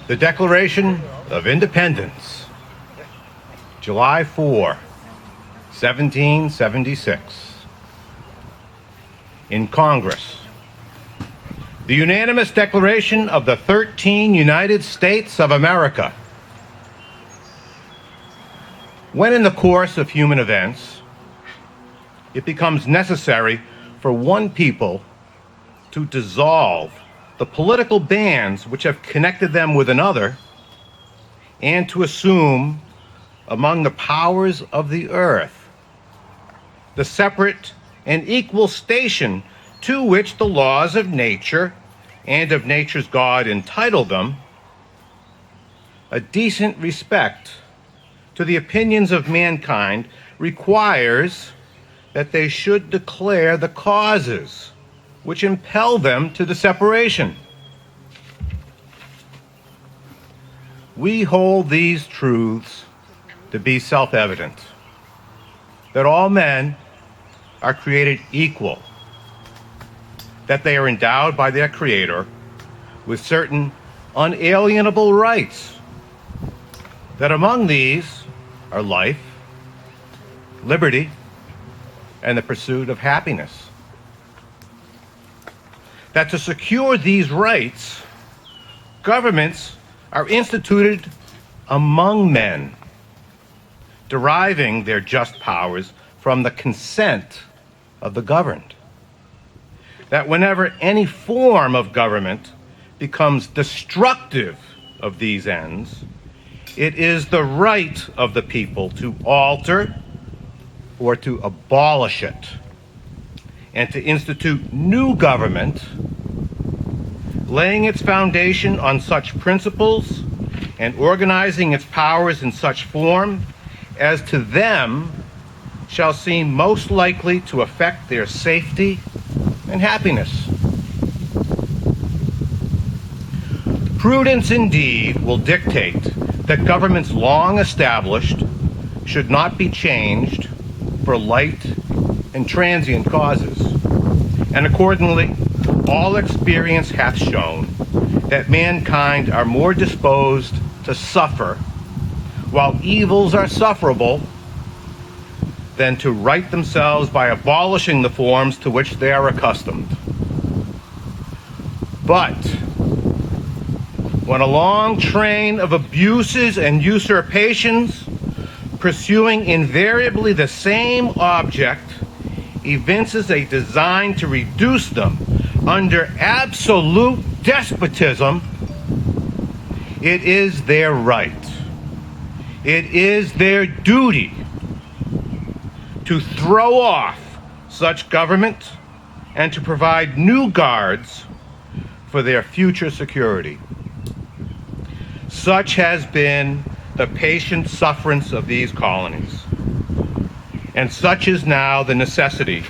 The Declaration of Independence, July 4, 1776. In Congress, the unanimous declaration of the 13 United States of America. When in the course of human events, it becomes necessary for one people to dissolve the political bands which have connected them with another, and to assume among the powers of the earth the separate and equal station to which the laws of nature and of nature's God entitle them, a decent respect to the opinions of mankind requires that they should declare the causes which impel them to the separation. We hold these truths to be self-evident, that all men are created equal, that they are endowed by their Creator with certain unalienable rights, that among these are life, liberty, and the pursuit of happiness. That to secure these rights, governments are instituted among men, deriving their just powers from the consent of the governed. That whenever any form of government becomes destructive of these ends, it is the right of the people to alter or to abolish it, and to institute new government, laying its foundation on such principles and organizing its powers in such form as to them shall seem most likely to affect their safety and happiness. Prudence indeed will dictate that governments long established should not be changed for light and transient causes. And accordingly, all experience hath shown that mankind are more disposed to suffer, while evils are sufferable, than to right themselves by abolishing the forms to which they are accustomed. But when a long train of abuses and usurpations, pursuing invariably the same object, evinces a design to reduce them under absolute despotism, it is their right, it is their duty to throw off such government and to provide new guards for their future security. Such has been the patient sufferance of these colonies, and such is now the necessity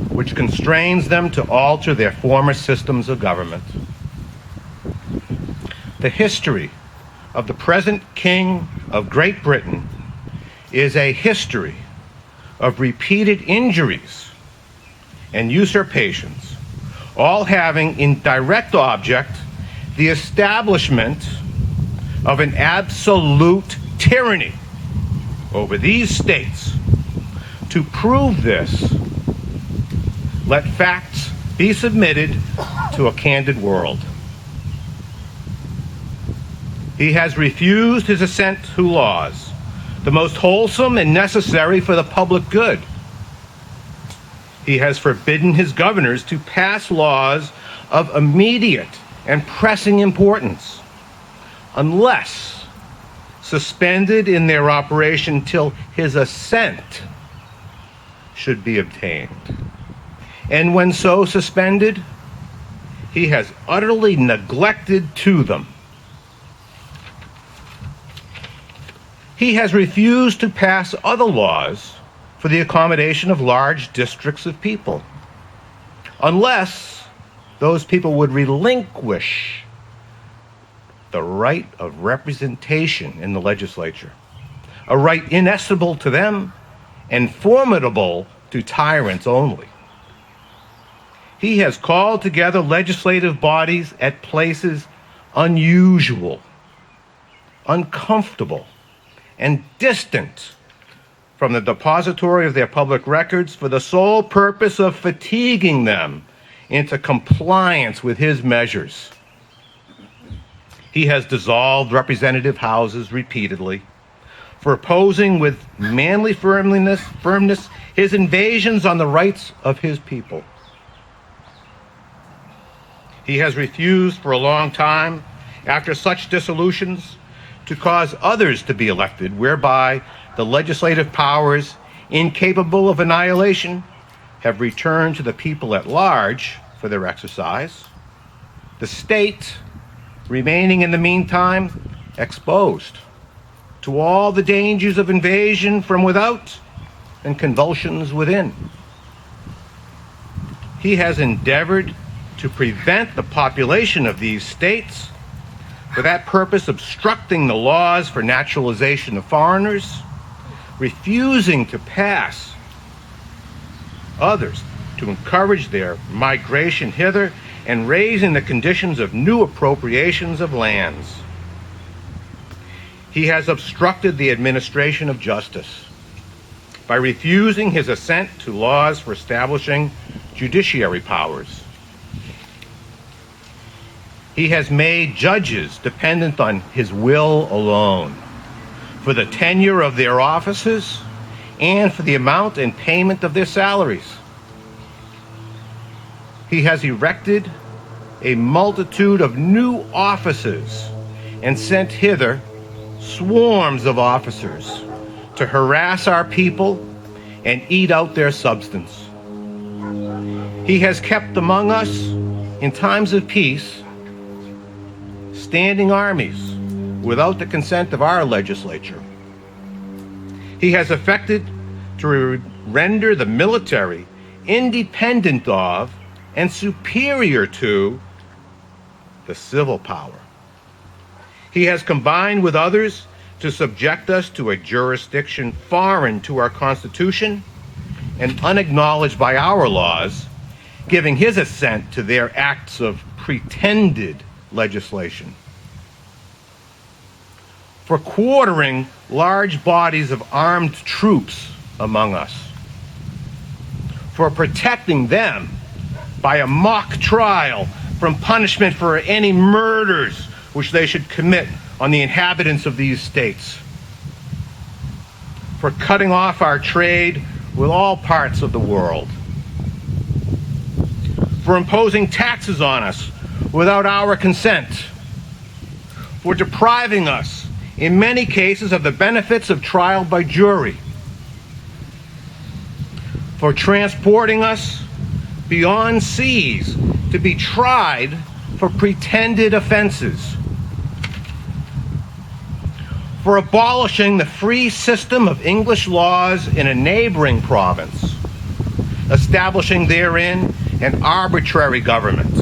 which constrains them to alter their former systems of government. The history of the present King of Great Britain is a history of repeated injuries and usurpations, all having in direct object the establishment of an absolute tyranny over these states. To prove this, let facts be submitted to a candid world. He has refused his assent to laws, the most wholesome and necessary for the public good. He has forbidden his governors to pass laws of immediate and pressing importance, unless suspended in their operation till his assent should be obtained. And when so suspended, he has utterly neglected to them. He has refused to pass other laws for the accommodation of large districts of people, unless those people would relinquish the right of representation in the legislature, a right inestimable to them and formidable to tyrants only. He has called together legislative bodies at places unusual uncomfortable, and distant from the depository of their public records for the sole purpose of fatiguing them into compliance with his measures. He has dissolved representative houses repeatedly for opposing with manly firmness his invasions on the rights of his people. He has refused for a long time, after such dissolutions, to cause others to be elected, whereby the legislative powers, incapable of annihilation, have returned to the people at large for their exercise, the state remaining in the meantime exposed to all the dangers of invasion from without and convulsions within. He has endeavored to prevent the population of these states, for that purpose obstructing the laws for naturalization of foreigners, refusing to pass others to encourage their migration hither, and raising the conditions of new appropriations of lands. He has obstructed the administration of justice by refusing his assent to laws for establishing judiciary powers. He has made judges dependent on his will alone for the tenure of their offices and for the amount and payment of their salaries. He has erected a multitude of new offices and sent hither swarms of officers to harass our people and eat out their substance. He has kept among us, in times of peace, standing armies without the consent of our legislature. He has affected to render the military independent of and superior to the civil power. He has combined with others to subject us to a jurisdiction foreign to our Constitution and unacknowledged by our laws, giving his assent to their acts of pretended legislation. For quartering large bodies of armed troops among us. For protecting them by a mock trial from punishment for any murders which they should commit on the inhabitants of these states. For cutting off our trade with all parts of the world. For imposing taxes on us without our consent. For depriving us, in many cases, of the benefits of trial by jury. For transporting us beyond seas to be tried for pretended offenses. For abolishing the free system of English laws in a neighboring province, establishing therein an arbitrary government,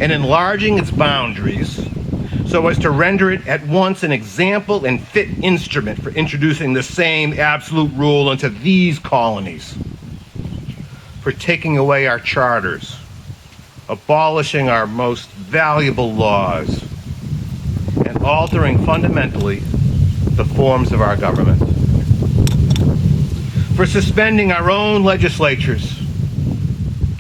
and enlarging its boundaries so as to render it at once an example and fit instrument for introducing the same absolute rule into these colonies. For taking away our charters, abolishing our most valuable laws, and altering fundamentally the forms of our government. For suspending our own legislatures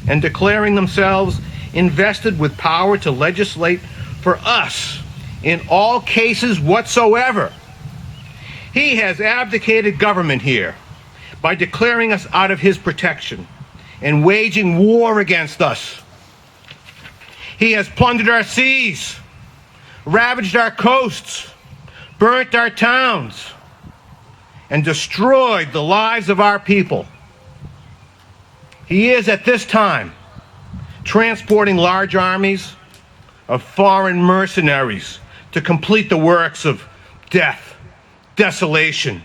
and declaring themselves invested with power to legislate for us in all cases whatsoever. He has abdicated government here by declaring us out of his protection and waging war against us. He has plundered our seas, ravaged our coasts, burnt our towns, and destroyed the lives of our people. He is at this time transporting large armies of foreign mercenaries to complete the works of death, desolation,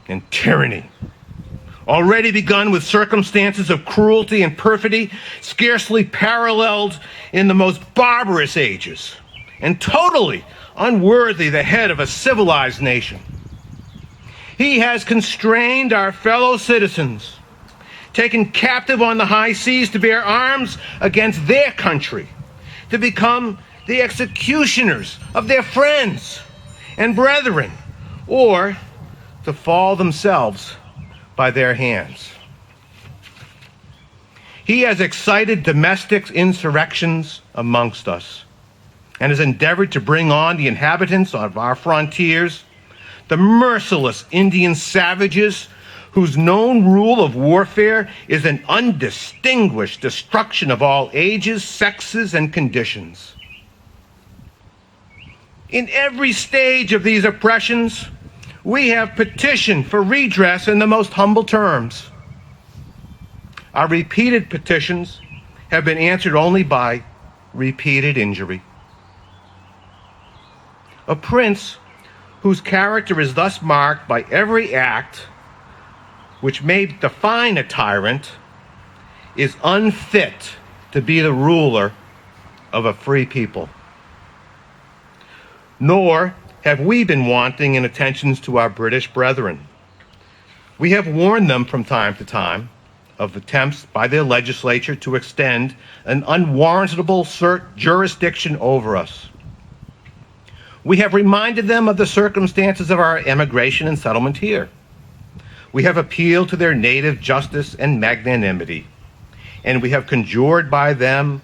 and tyranny. Already begun with circumstances of cruelty and perfidy scarcely paralleled in the most barbarous ages, and totally unworthy the head of a civilized nation. He has constrained our fellow citizens, taken captive on the high seas to bear arms against their country, to become the executioners of their friends, and brethren, or to fall themselves by their hands. He has excited domestic insurrections amongst us and has endeavored to bring on the inhabitants of our frontiers, the merciless Indian savages whose known rule of warfare is an undistinguished destruction of all ages, sexes, and conditions. In every stage of these oppressions, we have petitioned for redress in the most humble terms. Our repeated petitions have been answered only by repeated injury. A prince whose character is thus marked by every act which may define a tyrant is unfit to be the ruler of a free people. Nor have we been wanting in attentions to our British brethren. We have warned them from time to time of attempts by their legislature to extend an unwarrantable jurisdiction over us. We have reminded them of the circumstances of our emigration and settlement here. We have appealed to their native justice and magnanimity, and we have conjured by them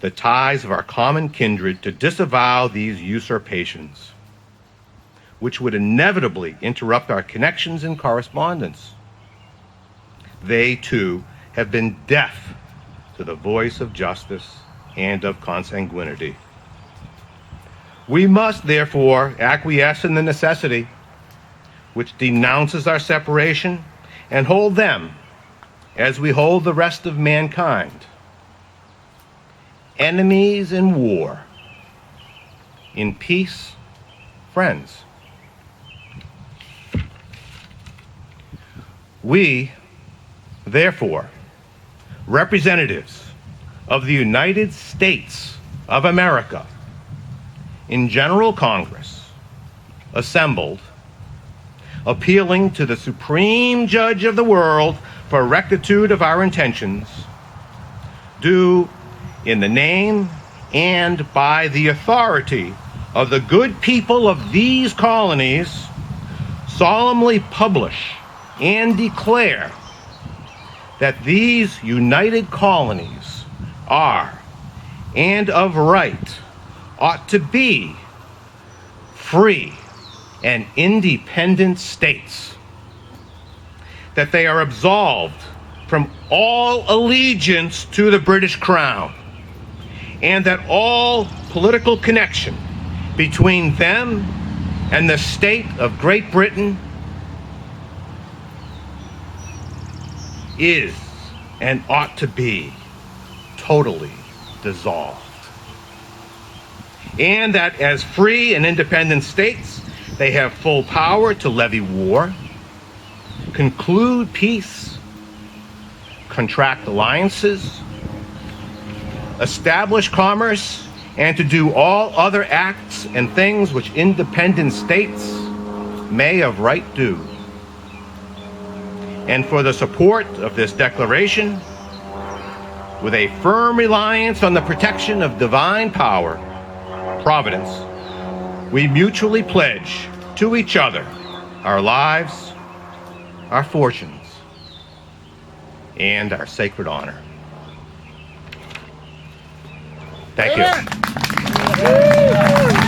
the ties of our common kindred to disavow these usurpations, which would inevitably interrupt our connections and correspondence. They, too, have been deaf to the voice of justice and of consanguinity. We must, therefore, acquiesce in the necessity which denounces our separation and hold them, as we hold the rest of mankind, enemies in war, in peace, friends. We, therefore, representatives of the United States of America, in General Congress, assembled, appealing to the Supreme Judge of the world for rectitude of our intentions, do, in the name and by the authority of the good people of these colonies, solemnly publish and declare that these united colonies are, and of right, ought to be free and independent states, that they are absolved from all allegiance to the British Crown, and that all political connection between them and the state of Great Britain is and ought to be totally dissolved. And that as free and independent states, they have full power to levy war, conclude peace, contract alliances, establish commerce, and to do all other acts and things which independent states may of right do. And for the support of this declaration, with a firm reliance on the protection of divine power, providence, we mutually pledge to each other our lives, our fortunes, and our sacred honor. Thank you.